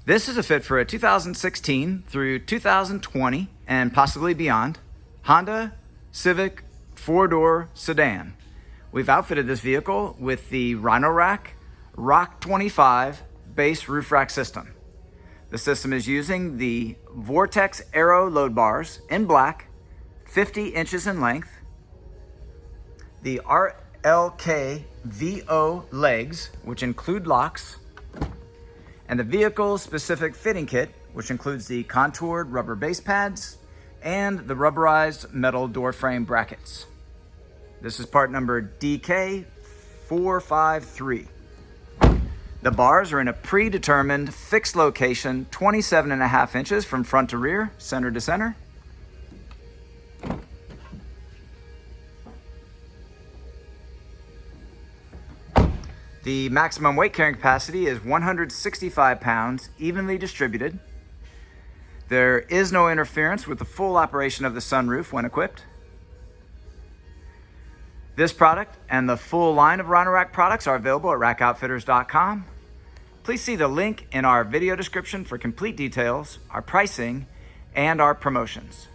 This is a fit for a 2016 through 2020 and possibly beyond Honda Civic 4-door sedan. We've outfitted this vehicle with the Rhino-Rack ROC25 base roof rack system. The system is using the Vortex Aero load bars in black, 50 inches in length, the RLK VO legs, which include locks, and the vehicle's specific fitting kit, which includes the contoured rubber base pads and the rubberized metal door frame brackets. This is part number DK453. The bars are in a predetermined fixed location, 27.5 inches from front to rear, center to center. The maximum weight carrying capacity is 165 pounds, evenly distributed. There is no interference with the full operation of the sunroof when equipped. This product and the full line of Rhino-Rack products are available at rackoutfitters.com. Please see the link in our video description for complete details, our pricing, and our promotions.